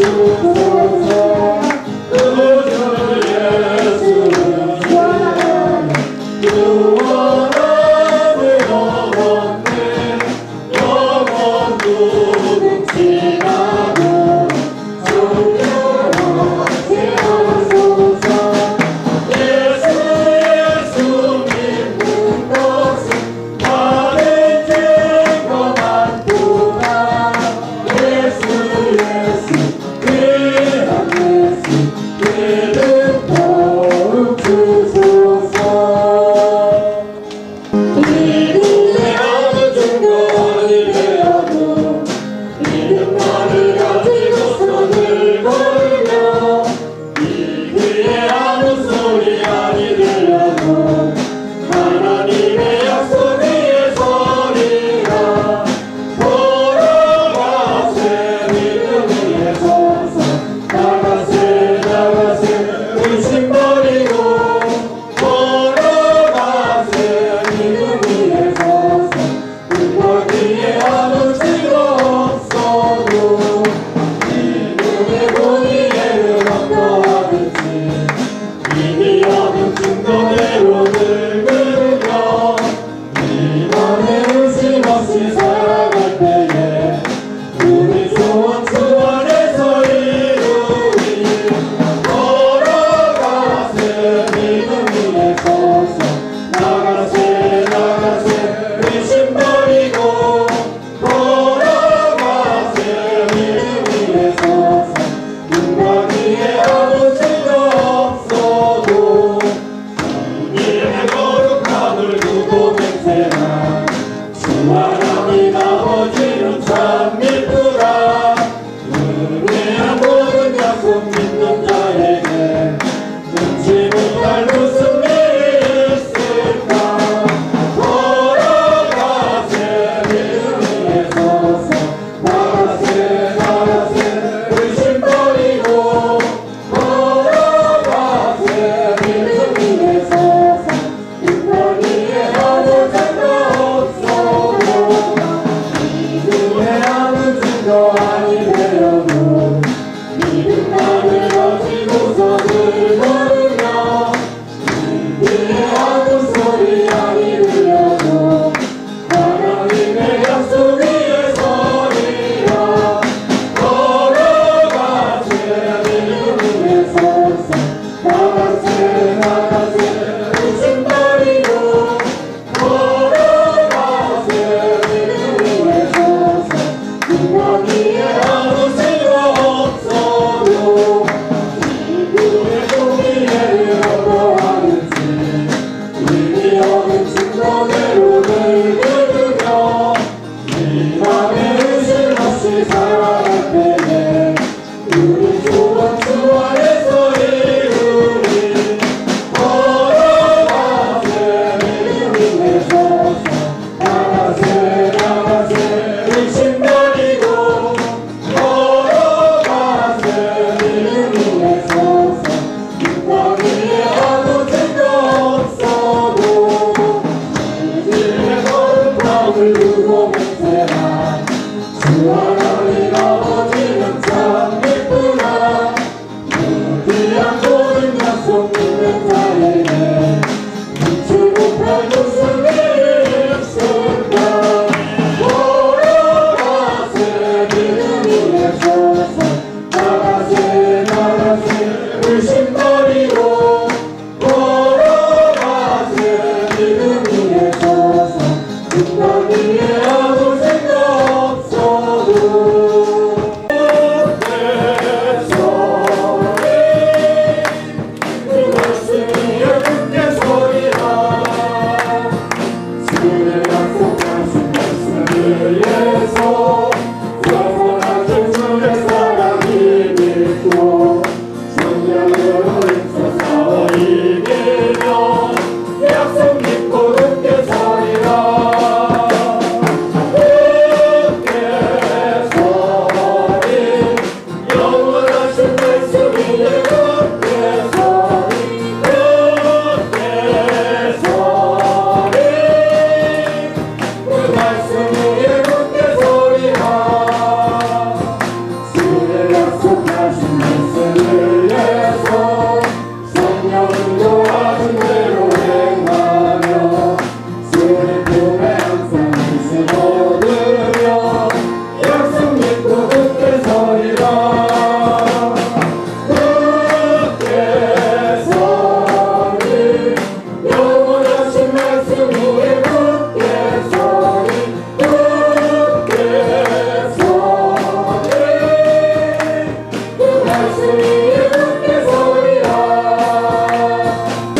예수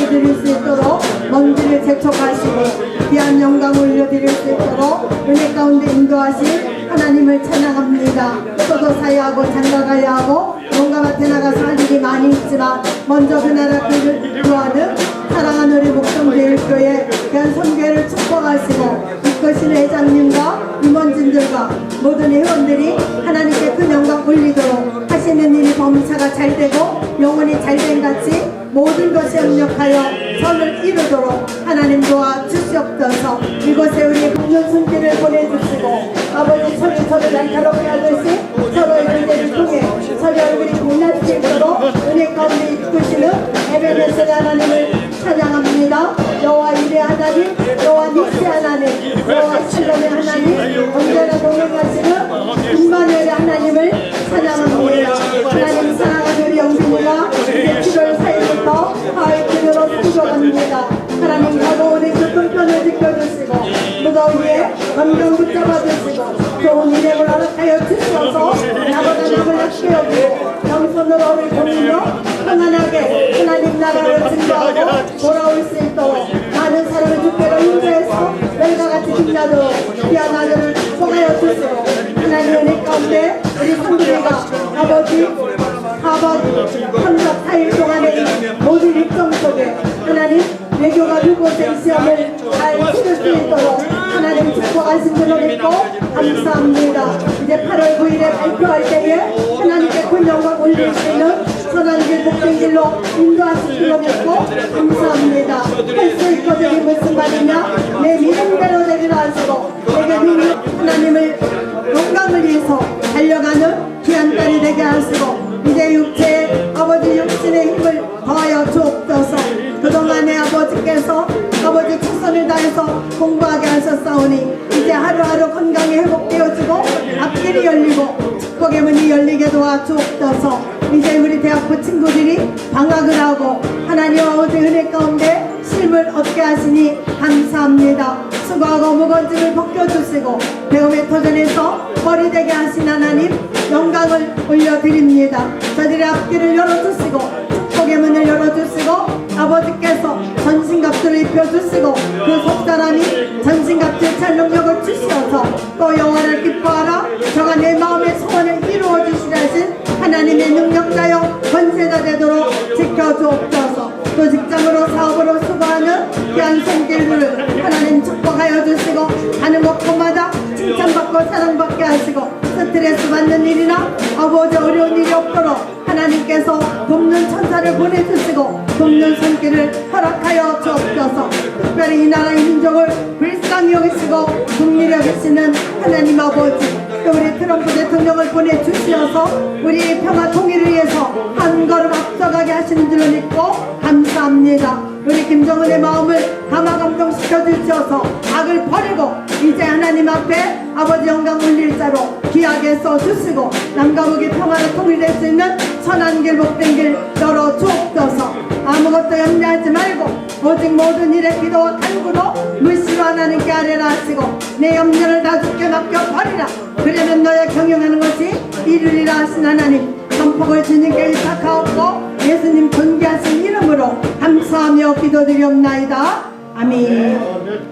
드릴 수 있도록 먼지를 재촉하시고 귀한 영광 올려드릴 수 있도록 은혜 가운데 인도하신 하나님을 찬양합니다. 저도 사야하고 장가가야 하고 용감한테 나가서 할 일이 많이 있지만 먼저 그 나라 그를 구하는 사랑하는 우리 목동제일교회 귀한 선교회를 축복하시고 이끄시는 회장님과 임원진들과 모든 회원들이 하나님께 큰 영광 올리도록 하시는 일이 범사가 잘되고 영혼이 잘된 같이 모든 것이 협력하여 선을 이루도록 하나님 도와주시옵소서. 이곳에 우리 국민 손길을 보내주시고 아버지 서로 날카롭게 하듯이 서로의 관계를 통해 서로 얼굴이 빛날 수 있도록 은혜 가운데 이끄시는 에베네셀 하나님을 찬양합니다. 여호와 이레 하나님, 여호와 니시 하나님, 여호와 실롬의 하나님, 언제나 동행하시는 임마누엘의 하나님을 찬양합니다. 하나님 사랑하는 우리 영빈이가 이제 7월 4일부터 하이튼으로 순교합니다. 하나님 가고 오는 교통편을 지켜주시고 무더위에 건강 붙잡아주시고 좋은 일행을 허락하여 주셔서 나보다 남을 낮게 여기고 영손으로 우리 공인으로 평안하게 하나님 나라를 증거하고 돌아올 수 있도록 많은 사람을 주께로 인도해서 너희가 같이 빛나도록 귀한 아들을 속하여 주시고 하나님 은혜 가운데 우리 성도리가 아버지 하버드 3박 4일 동안의 모든 일정 속에 하나님 외교가 누구의 시험을 잘 치를 수 있도록 하나님 축복하신 줄로 믿고 감사합니다. 이제 8월 9일에 발표할 때에 하나님께 큰 영광 올릴 수 있는 선한 길 복된 길로 인도하신 줄로 믿고 감사합니다. 할 수 있거든이 무슨 말이냐 내 믿음대로 되리라 하시고 내게 능력 하나님을 영광을 위해서 달려가는 귀한 딸이 되게 하시고 이제 육체에 아버지 육신의 힘을 더하여 주옵소서. 그동안에 아버지께서 아버지 최선을 다해서 공부하게 하셨사오니 이제 하루하루 건강이 회복되어지고 앞길이 열리고 축복의 문이 열리게 도와주옵소서. 이제 우리 대학부 친구들이 방학을 하고 하나님 아버지 은혜 가운데 쉼을 얻게 하시니 감사합니다. 수고하고 무거운 짐을 벗겨주시고 배움의 터전에서 머리 되게 하신 하나님 영광을 올려드립니다. 저들의 앞길을 열어주시고 축복의 문을 열어주시고 아버지께서 전신갑주를 입혀주시고 그 속사람이 전신갑주의 찰능력을 주시어서 또 영원을 기뻐하라 저가 내 마음의 소원을 이루어주시라 하신 하나님의 능력자여 권세가 되도록 지켜주옵소서. 또 직장으로 사업으로 수고하는 귀한 손길들을 하나님 축복하여 주시고 가는 곳곳마다 칭찬받고 사랑받게 하시고 스트레스 받는 일이나 아버지 어려운 일이 없도록 하나님께서 돕는 천사를 보내주시고 돕는 손길을 허락하여 주옵소서. 특별히 이 나라의 민족을 불쌍히 여기시고 국리 여기시는 하나님 아버지 또 우리 트럼프 대통령을 보내주시어서 우리 평화 통일을 위해서 한 걸음 앞서가게 하시는 줄을 믿고 감사합니다. 우리 김정은의 마음을 감화감동시켜 주셔서 악을 버리고 이제 하나님 앞에 아버지 영광 올릴 자로 귀하게 써주시고 남과 북의 평화를 통일할 수 있는 선한 길 복된 길 열어 주옵소서. 아무것도 염려하지 말고 오직 모든 일에 기도와 간구로 물시로 하나님께 아뢰라 하시고 내 염려를 다 주께 맡겨버리라. 그러면 너의 경영하는 것이 이루리라 하신 하나님 전폭을 주님께 의탁하옵고 예수님 존귀하신 이름으로 감사하며 기도드리옵나이다. 아멘.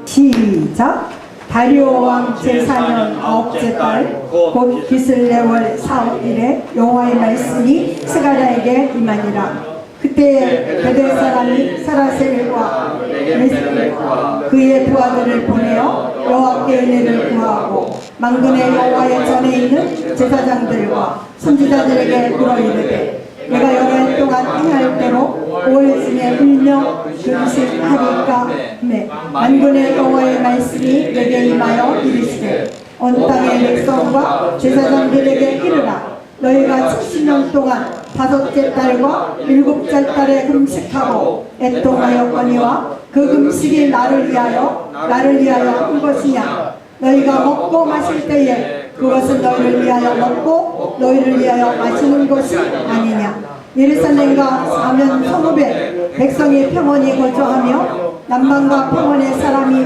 시작. 다리오 왕 제4년 9째 달 곧 기슬레월 4일에 여호와의 말씀이 스가랴에게 임하니라. 그때 베델 사람이 사라셀과 메스과 그의 부하들을 보내어 여호와께 은혜를 구하고 만군의 여호와의 전에 있는 제사장들과 선지자들에게 물어 이르되 내가 여러 동안 행할 대로 5일쯤에 일명 금식하리까 하매 만군의 여호와의 말씀이 내게 임하여 이르시되 온 땅의 백성과 제사장들에게 이르라. 너희가 70년 동안 5째 달과 7째 달에 금식하고 애통하였거니와 그 금식이 나를 위하여 한 것이냐. 너희가 먹고 마실 때에 그것은 너희를 위하여 먹고 너희를 위하여 마시는 것이 아니냐. 예루살렘과 사면 성읍에 백성이 평온히 거주하며 남방과 평온의 사람이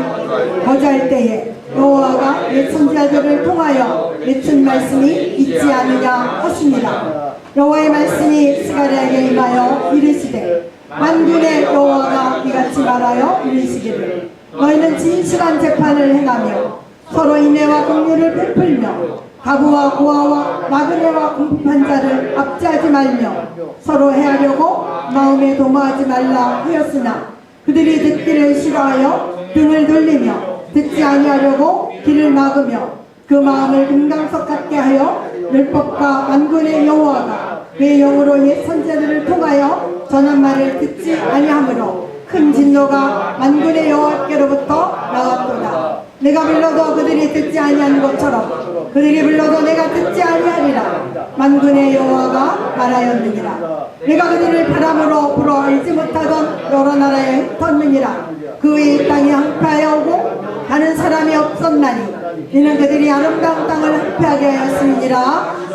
거주할 때에 여호와가 옛 선지자들을 통하여 맺은 말씀이 있지 않느냐 하시니라. 여호와의 말씀이 스가랴에게 임하여 이르시되 만군의 여호와가 이같이 말하여 이르시기를 너희는 진실한 재판을 행하며 서로 인애와 긍휼을 베풀며 가부와 고아와 나그네와 궁핍한 자를 압제하지 말며 서로 해하려고 마음에 도모하지 말라 하였으나 그들이 듣기를 싫어하여 등을 돌리며 듣지 아니하려고 귀를 막으며 그 마음을 금강석 같게 하여 율법과 만군의 여호와가 그의 영으로 옛 선지자들을 통하여 전한 말을 듣지 아니하므로 큰 진노가 만군의 여호와께로부터 나왔도다. 내가 불러도 그들이 듣지 아니하는 것처럼 그들이 불러도 내가 듣지 아니하리라. 만군의 여호와가 말하였느니라. 내가 그들을 바람으로 불어 알지 못하던 여러 나라에 흩었느니라. 그 위에 땅이 항폐하여 오고 가는 사람이 없었나니 이는 그들이 아름다운 땅을 항폐하게 하였음이니라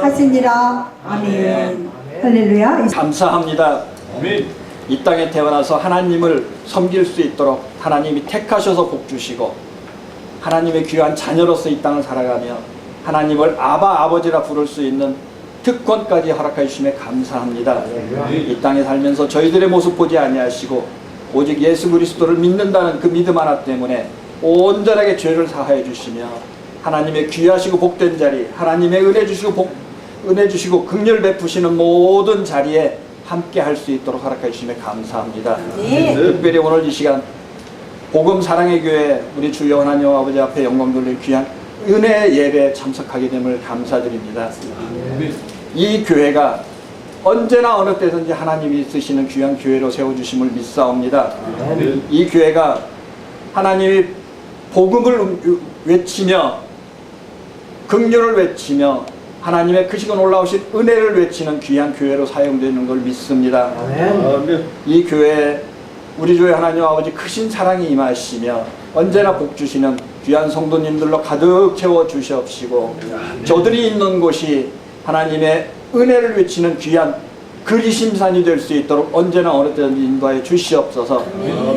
하시니라. 아멘. 할렐루야. 감사합니다. 이 땅에 태어나서 하나님을 섬길 수 있도록 하나님이 택하셔서 복 주시고 하나님의 귀한 자녀로서 이 땅을 살아가며 하나님을 아바 아버지라 부를 수 있는 특권까지 허락해 주심에 감사합니다. 이 땅에 살면서 저희들의 모습 보지 아니하시고 오직 예수 그리스도를 믿는다는 그 믿음 하나 때문에 온전하게 죄를 사하여 주시며 하나님의 귀하시고 복된 자리, 하나님의 은혜 주시고 긍휼 베푸시는 모든 자리에 함께 할 수 있도록 허락해 주심에 감사합니다. 특별히 오늘 이 시간 복음 사랑의 교회 우리 주 하나님 아버지 앞에 영광 돌릴 귀한 은혜 예배에 참석하게 됨을 감사드립니다. 이 교회가 언제나 어느 때든지 하나님이 쓰시는 귀한 교회로 세워주심을 믿사옵니다. 이 교회가 하나님이 복음을 외치며 긍휼을 외치며 하나님의 크시고 놀라우신 은혜를 외치는 귀한 교회로 사용되는 걸 믿습니다. 이 교회에 우리 주 하나님 아버지 크신 사랑이 임하시며 언제나 복 주시는 귀한 성도님들로 가득 채워 주시옵시고 저들이 있는 곳이 하나님의 은혜를 외치는 귀한 그리심산이 될 수 있도록 언제나 어느 때든지 인도하여 주시옵소서.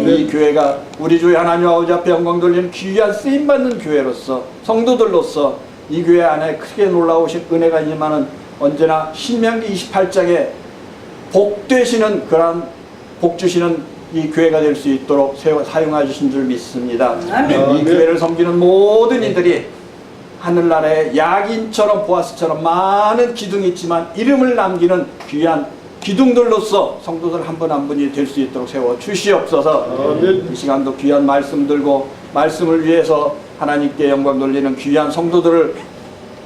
이 교회가 우리 주 하나님 아버지 앞에 영광 돌리는 귀한 쓰임받는 교회로서 성도들로서 이 교회 안에 크게 놀라우신 은혜가 임하는 언제나 신명기 28장에 복 되시는 그런 복 주시는 이 교회가 될 수 있도록 사용해 주신 줄 믿습니다. 이 교회를 섬기는 모든 이들이 하늘나라의 야긴처럼 보아스처럼 많은 기둥이 있지만 이름을 남기는 귀한 기둥들로서 성도들 한 분 한 분이 될 수 있도록 세워 주시옵소서. 이 시간도 귀한 말씀 들고 말씀을 위해서 하나님께 영광 돌리는 귀한 성도들을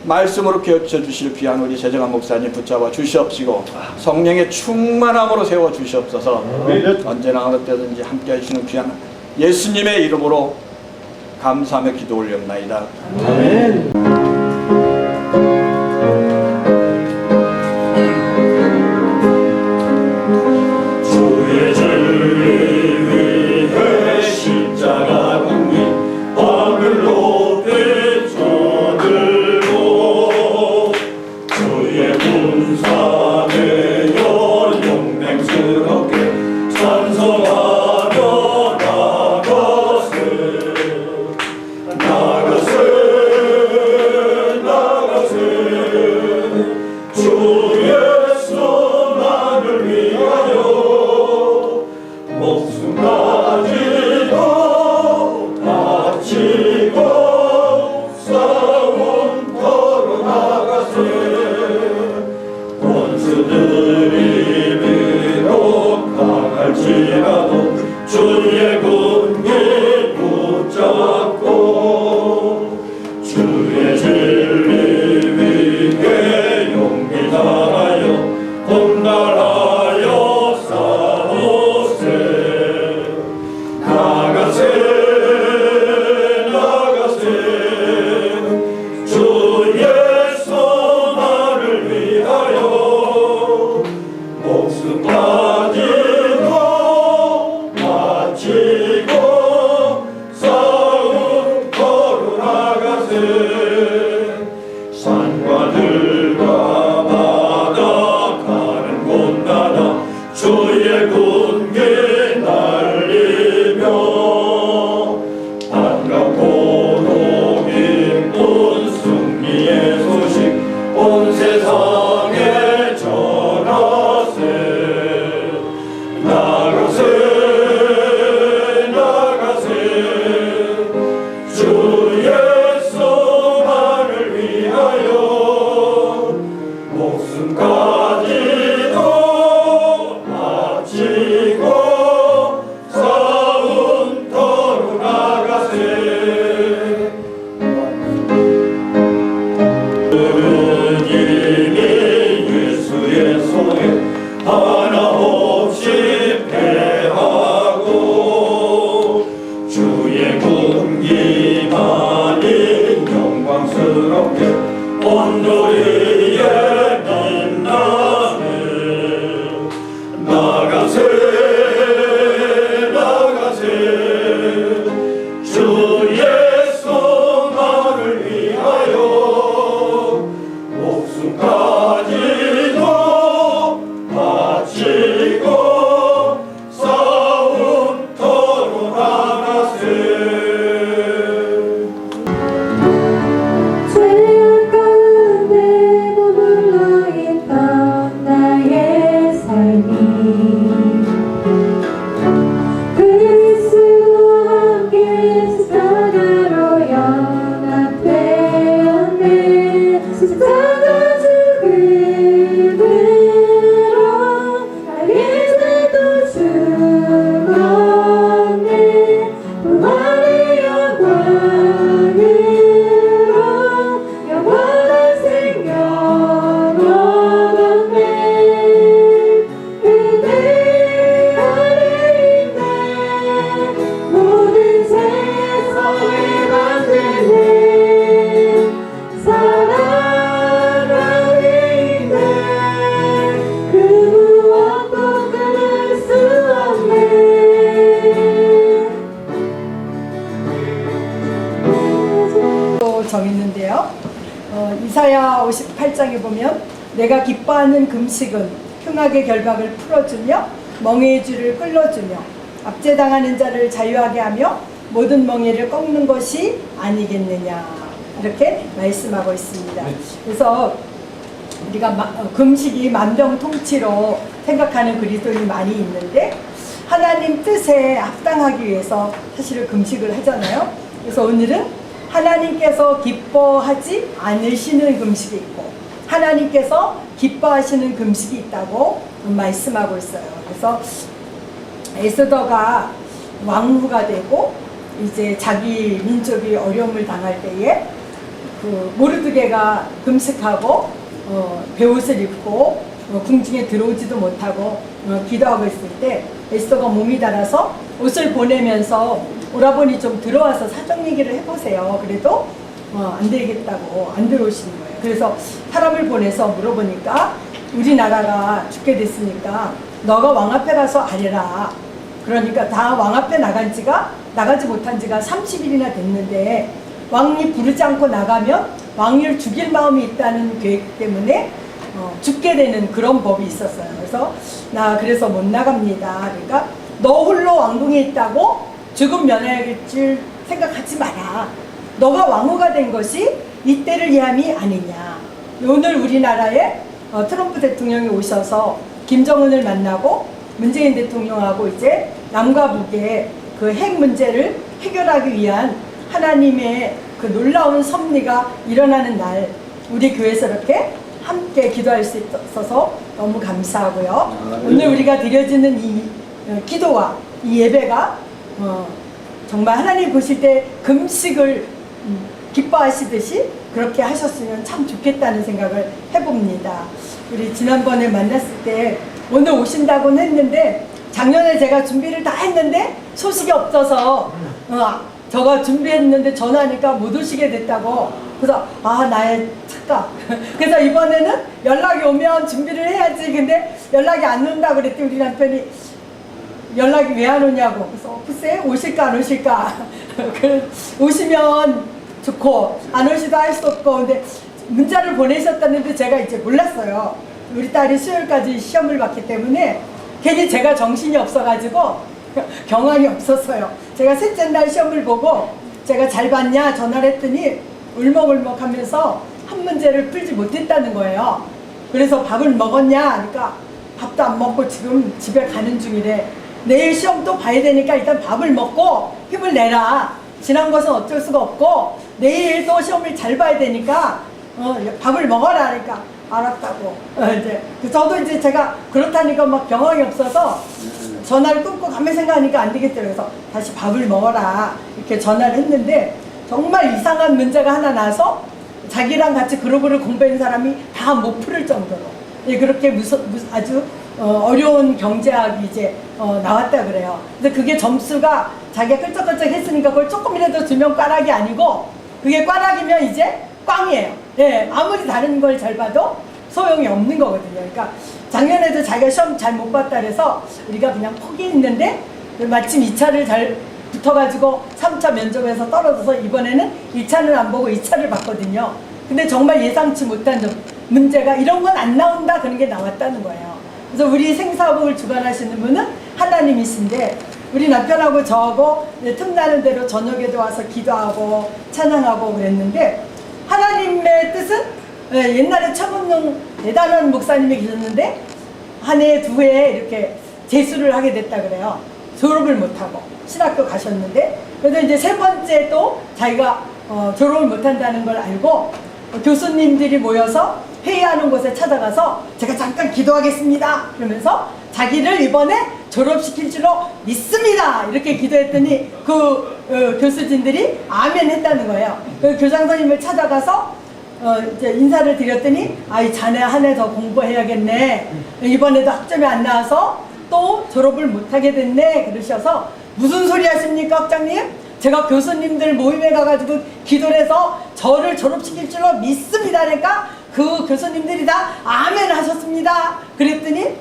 말씀으로 깨우쳐 주실 귀한 우리 재정한 목사님 붙잡아 주시옵시고 성령의 충만함으로 세워 주시옵소서. 언제나 어느 때든지 함께 해주시는 귀한 예수님의 이름으로 감사하며 기도 올렸나이다. 아멘. 주의 진리 위해 십자가 국민 밤을 높이 쳐들고 주의 군사되어 용맹스럽게 찬송하며 나가세 주의 손안을 위하여 목숨까지도 바치고 싸움터로 나가세 원수들이 비록 강할지라도 주의 군기 붙잡고 주의 진리 위에 용기 다하여 분발하여 싸우세 나가세 주의 손안을 위하여 목숨까지도 바치고 싸움터로 나가세 산과 들과 바다 가는 곳마다 주의 군기 날리며 반갑고 기쁜 승리의 소식 온 세상에 전하세 하나 없이 패하고 주의 군기만이 영광스럽게 온도리에 빛나네. 나가세 나가세 주의 성만을 위하여 목숨까지도 바치고 싸움터로 나가세. 죄악 가운데 머물러 있던 나의 삶이 그리스도와 함께 십자가로 연합되었네. 십자가 죽음으로 나의 죄도 죽었네. 부활의 영광으로 영원한 생명 얻었네. 그대 안에 있네. 모든 죄에서 해방되네. 사랑 안에 있네. 그 무엇도 끊을 수 없네. 또 정했는데요. 이사야 58장에 보면 내가 기뻐하는 금식은 흉악의 결박을 풀어주며 멍에의 줄을 끌어주며 압제당하는 자를 자유하게 하며 모든 멍에를 꺾는 것이 아니겠느냐 이렇게 말씀하고 있습니다. 그래서 우리가 금식이 만병통치로 생각하는 그리스도인이 많이 있는데 하나님 뜻에 합당하기 위해서 사실은 금식을 하잖아요. 그래서 오늘은 하나님께서 기뻐하지 않으시는 금식이 있고 하나님께서 기뻐하시는 금식이 있다고 말씀하고 있어요. 그래서 에스더가 왕후가 되고 이제 자기 민족이 어려움을 당할 때에 그 모르드게가 금식하고 베옷을 입고 궁중에 들어오지도 못하고 기도하고 있을 때 에스더가 몸이 달아서 옷을 보내면서 오라버니 좀 들어와서 사정 얘기를 해보세요. 그래도 안 되겠다고 안 들어오시는 거예요. 그래서 사람을 보내서 물어보니까 우리나라가 죽게 됐으니까 너가 왕 앞에 가서 아뢰라. 그러니까 다 왕 앞에 나가지 못한 지가 30일이나 됐는데 왕이 부르지 않고 나가면 왕을 죽일 마음이 있다는 계획 때문에 죽게 되는 그런 법이 있었어요. 그래서 그래서 못 나갑니다. 그러니까 너 홀로 왕궁에 있다고 죽음 면하실 줄 생각하지 마라. 너가 왕후가 된 것이 이때를 위함이 아니냐. 오늘 우리나라에 트럼프 대통령이 오셔서 김정은을 만나고 문재인 대통령하고 이제 남과 북의 그 핵 문제를 해결하기 위한 하나님의 그 놀라운 섭리가 일어나는 날 우리 교회에서 이렇게 함께 기도할 수 있어서 너무 감사하고요. 오늘 우리가 드려지는 이 기도와 이 예배가 정말 하나님 보실 때 금식을 기뻐하시듯이 그렇게 하셨으면 참 좋겠다는 생각을 해봅니다. 우리 지난번에 만났을 때 오늘 오신다고는 했는데 작년에 제가 준비를 다 했는데 소식이 없어서 저가 준비했는데 전화하니까 못 오시게 됐다고. 그래서 나의 착각. 그래서 이번에는 연락이 오면 준비를 해야지. 근데 연락이 안 온다 그랬더니 우리 남편이 연락이 왜 안 오냐고. 그래서 글쎄 오실까 안 오실까. 오시면 좋고 안 오시도 할 수 없고. 근데 문자를 보내셨다는데 제가 이제 몰랐어요. 우리 딸이 수요일까지 시험을 봤기 때문에 괜히 제가 정신이 없어가지고 경황이 없었어요. 제가 셋째 날 시험을 보고 제가 잘 봤냐 전화를 했더니 울먹울먹 하면서 한 문제를 풀지 못했다는 거예요. 그래서 밥을 먹었냐 그러니까 밥도 안 먹고 지금 집에 가는 중이래. 내일 시험 또 봐야 되니까 일단 밥을 먹고 힘을 내라. 지난 것은 어쩔 수가 없고 내일 또 시험을 잘 봐야 되니까 밥을 먹어라. 그러니까 알았다고. 이제 저도 이제 제가 그렇다니까 막 경황이 없어서 전화를 끊고 가면 생각하니까 안 되겠더라고요. 그래서 다시 밥을 먹어라 이렇게 전화를 했는데 정말 이상한 문제가 하나 나서 자기랑 같이 그룹을 공부한 사람이 다 못 풀을 정도로 예, 그렇게 아주 어려운 경제학이 이제 나왔다 그래요. 그래서 그게 점수가 자기가 끌적끌적 했으니까 그걸 조금이라도 주면 꽈락이 아니고 그게 꽈락이면 이제 꽝이에요. 예, 아무리 다른 걸 잘 봐도 소용이 없는 거거든요. 그러니까 작년에도 자기가 시험 잘 못 봤다 그래서 우리가 그냥 포기했는데 마침 2차를 잘 붙어가지고 3차 면접에서 떨어져서 이번에는 1차는 안 보고 2차를 봤거든요. 근데 정말 예상치 못한 문제가 이런 건 안 나온다 그런 게 나왔다는 거예요. 그래서 우리 생사복을 주관하시는 분은 하나님이신데 우리 남편하고 저하고 틈나는 대로 저녁에도 와서 기도하고 찬양하고 그랬는데 하나님의 뜻은 옛날에 최문용 대단한 목사님이 계셨는데 한 해, 두 해 이렇게 재수를 하게 됐다 그래요. 졸업을 못하고 신학교 가셨는데 그래서 이제 세 번째 또 자기가 졸업을 못한다는 걸 알고 교수님들이 모여서 회의하는 곳에 찾아가서 제가 잠깐 기도하겠습니다 그러면서 자기를 이번에 졸업시킬 줄로 믿습니다 이렇게 기도했더니 그 교수진들이 아멘 했다는 거예요. 그 교장선생님을 찾아가서 이제 인사를 드렸더니 아이 자네 한 해 더 공부해야겠네 이번에도 학점이 안 나와서 또 졸업을 못하게 됐네 그러셔서 무슨 소리 하십니까 학장님? 제가 교수님들 모임에 가가지고 기도를 해서 저를 졸업시킬 줄로 믿습니다 그러니까 그 교수님들이 다 아멘 하셨습니다 그랬더니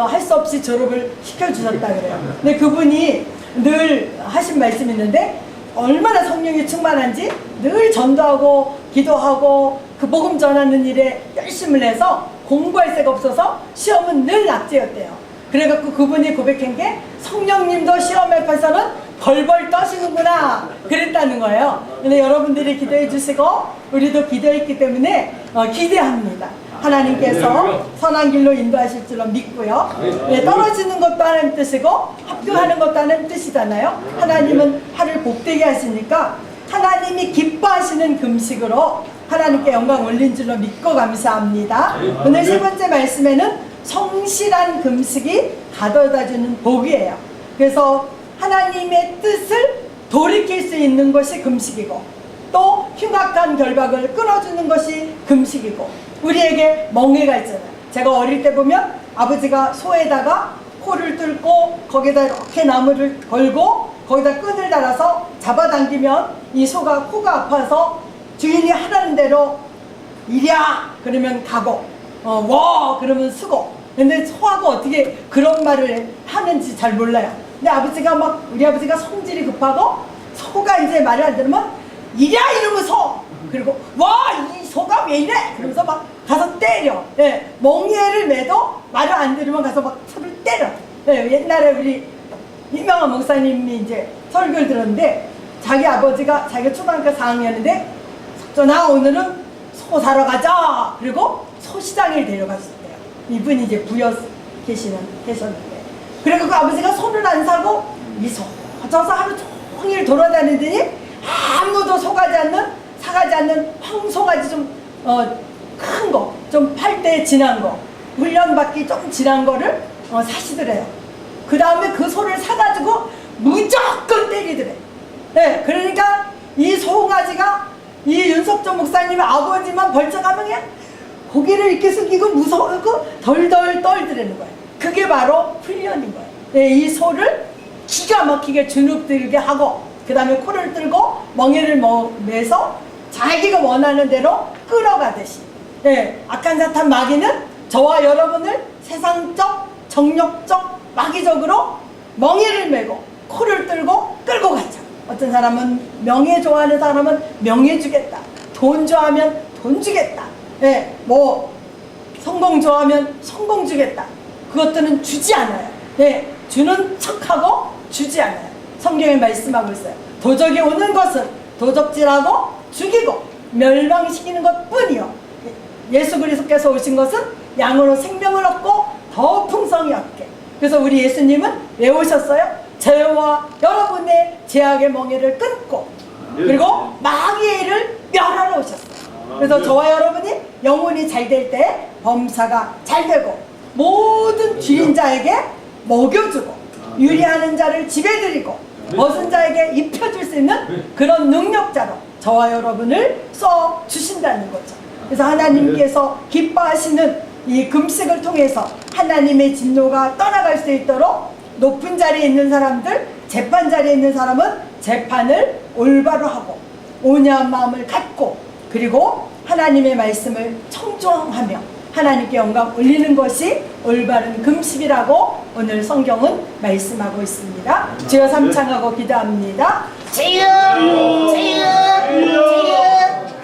할 수 없이 졸업을 시켜주셨다 그래요. 근데 그분이 늘 하신 말씀이 있는데 얼마나 성령이 충만한지 늘 전도하고 기도하고 그 복음 전하는 일에 열심을 해서 공부할 새가 없어서 시험은 늘 낙제였대요. 그래갖고 그분이 고백한 게 성령님도 시험 앞에서는 벌벌 떠시는구나 그랬다는 거예요. 근데 여러분들이 기도해 주시고 우리도 기도했기 때문에 기대합니다. 하나님께서 선한 길로 인도하실 줄로 믿고요. 네, 떨어지는 것도 하나님 뜻이고 합격하는 것도 하나님 뜻이잖아요. 하나님은 하를 복되게 하시니까 하나님이 기뻐하시는 금식으로 하나님께 영광 올린 줄로 믿고 감사합니다. 오늘 세 번째 말씀에는 성실한 금식이 가져다주는 복이에요. 그래서 하나님의 뜻을 돌이킬 수 있는 것이 금식이고 또 흉악한 결박을 끊어주는 것이 금식이고 우리에게 멍해가 있잖아요. 제가 어릴 때 보면 아버지가 소에다가 코를 뚫고 거기다 이렇게 나무를 걸고 거기다 끈을 달아서 잡아당기면 이 소가 코가 아파서 주인이 하라는 대로 이랴 그러면 가고 워 그러면 쓰고 근데 소하고 어떻게 그런 말을 하는지 잘 몰라요. 근데 아버지가 막 우리 아버지가 성질이 급하고 소가 이제 말을 안 들으면 이랴 이러면 소 그리고 와 이 소가 왜 이래 그러면서 막 가서 때려. 예, 멍해를 매도 말을 안 들으면 가서 막 소를 때려. 예, 옛날에 우리 유명한 목사님이 이제 설교를 들었는데 자기 아버지가 자기가 초등학교 4학년인데 석전아 오늘은 소 사러 가자 그리고 소시장에 데려갔었대요. 이분이 이제 부여 계셨는데 그리고 그 아버지가 소를 안 사고 이 소 저서 하루 종일 돌아다니더니 아무도 사가지 않는 황소가지 좀 큰 거 좀 팔 때 지난 거 훈련받기 좀 지난 거를 사시더래요. 그 다음에 그 소를 사가지고 무조건 때리더래. 네, 그러니까 이 소가지가 이 윤석정 목사님의 아버지만 벌쩍하면 그냥 고개를 이렇게 숙이고 무서워하고 덜덜 떨더라는 거예요. 그게 바로 훈련인 거예요. 네, 이 소를 기가 막히게 주눅들게 하고 그 다음에 코를 들고 멍에를 매서 자기가 원하는 대로 끌어가듯이 네, 악한사탄 마귀는 저와 여러분을 세상적 정욕적 마귀적으로 멍에를 메고 코를 들고 끌고 가죠. 어떤 사람은 명예 좋아하는 사람은 명예 주겠다. 돈 좋아하면 돈 주겠다. 네, 뭐 성공 좋아하면 성공 주겠다. 그것들은 주지 않아요. 네, 주는 척하고 주지 않아요. 성경에 말씀하고 있어요. 도적이 오는 것은 도적질하고 죽이고 멸망시키는 것뿐이요. 예수 그리스도께서 오신 것은 양으로 생명을 얻고 더 풍성히 얻게. 그래서 우리 예수님은 왜 오셨어요? 저와 여러분의 죄악의 멍에를 끊고 그리고 마귀의 일을 멸하러 오셨어요. 그래서 저와 여러분이 영혼이 잘 될 때 범사가 잘 되고 모든 주인 자에게 먹여주고 유리하는 자를 지배드리고 벗은 자에게 입혀줄 수 있는 그런 능력자로 저와 여러분을 써주신다는 거죠. 그래서 하나님께서 기뻐하시는 이 금식을 통해서 하나님의 진노가 떠나갈 수 있도록 높은 자리에 있는 사람들, 재판 자리에 있는 사람은 재판을 올바로 하고 온유한 마음을 갖고 그리고 하나님의 말씀을 청종하며 하나님께 영광 올리는 것이 올바른 금식이라고 오늘 성경은 말씀하고 있습니다. 주여 삼창하고 기도합니다. 주여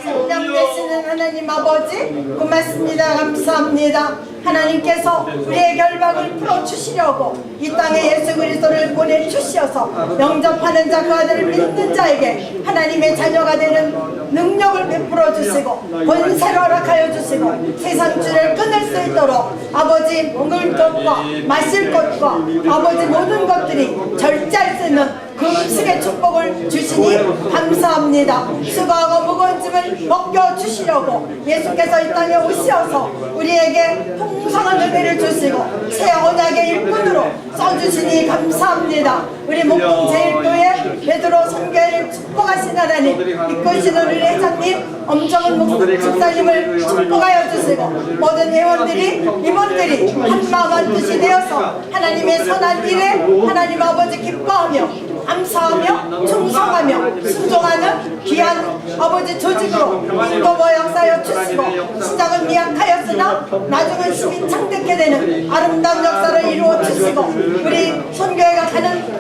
성령 되시는 하나님 아버지 고맙습니다. 감사합니다. 하나님께서 우리의 결박을 풀어주시려고 이 땅에 예수 그리스도를 보내주셔서 영접하는 자 그 아들을 믿는 자에게 하나님의 자녀가 되는 능력을 베풀어 주시고 권세를 허락하여 주시고 세상 줄을 끊을 수 있도록 아버지 먹을 것과 마실 것과 아버지 모든 것들이 절제할 수 있는 금식의 축복을 주시니 감사합니다. 수고하고 무거운 짐을 벗겨주시려고 예수께서 이 땅에 오셔서 우리에게 풍성한 은혜를 주시고 새 언약의 일꾼으로 써주시니 감사합니다. 우리 목동제일교회 베드로 선교회를 축복하신 하나님, 이끄시는 우리 회장님 엄정은 집사님을 축복하여 주시고 모든 회원들이 임원들이 한마음 한뜻이 되어서 하나님의 선한 일에 하나님 아버지 기뻐하며 감사하며 충성하며 순종하는 귀한 아버지 조직으로 인도모 역사여 주시고 시작은 미약하였으나 나중은 힘이 창대케 되는 아름다운 역사를 이루어 주시고 우리 선교회가 가는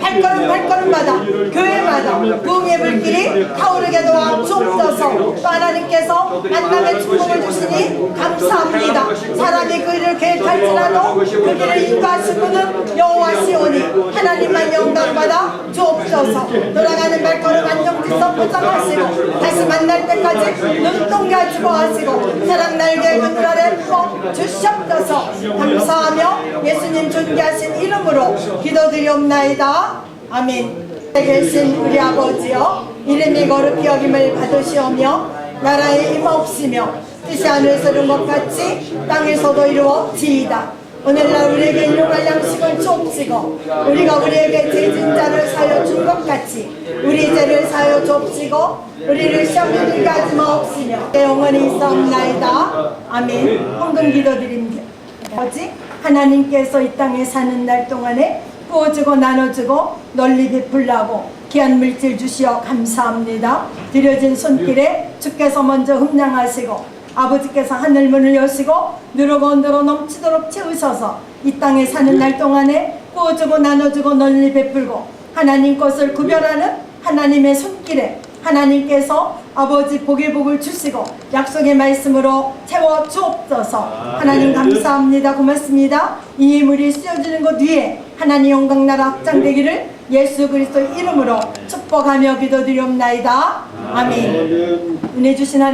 발걸음마다 교회마다 부흥의 불길이 타오르게 도와 주옵소서. 또 하나님께서 만남의 축복을 주시니 감사합니다. 사람이 그 일을 계획할지라도 그 길을 인도하실 분은 여호와시오니 하나님만 영광받아 주옵소서. 돌아가는 발걸음 안정질서 포장하시고 다시 만날 때까지 눈동자 하시고 하시고 사랑 날개 그늘 아래 풀어 주시옵소서. 감사하며 예수님 존귀하신 이름으로 기도드리옵나이다. 아멘. 계신 우리 아버지여 이름이 거룩히 여김을 받으시오며 나라에 임하옵시며 뜻이 하늘에서 이룬 것 같이 땅에서도 이루어지이다. 오늘날 우리에게 일용할 양식을 주옵시고 우리가 우리에게 죄진 자를 사하여 준 것 같이 우리 죄를 사하여 주옵시고 우리를 시험에 들게 하지 마옵시며 내 영원히 있사옵나이다. 아멘. 헌금 기도드립니다. 아버지 하나님께서 이 땅에 사는 날 동안에 부어주고 나눠주고 널리 베풀라고 귀한 물질 주시어 감사합니다. 드려진 손길에 주께서 먼저 흠량하시고 아버지께서 하늘문을 여시고 누르고 온도로 넘치도록 채우셔서 이 땅에 사는 날 동안에 부어주고 나눠주고 널리 베풀고 하나님 것을 구별하는 하나님의 손길에 하나님께서 아버지 복을 주시고 약속의 말씀으로 채워 주옵소서. 하나님 감사합니다. 고맙습니다. 이 물이 씌어지는 것 위에 하나님 영광 나라 확장되기를 예수 그리스도 이름으로 축복하며 기도드리옵나이다. 아멘. 은혜 주신 하나님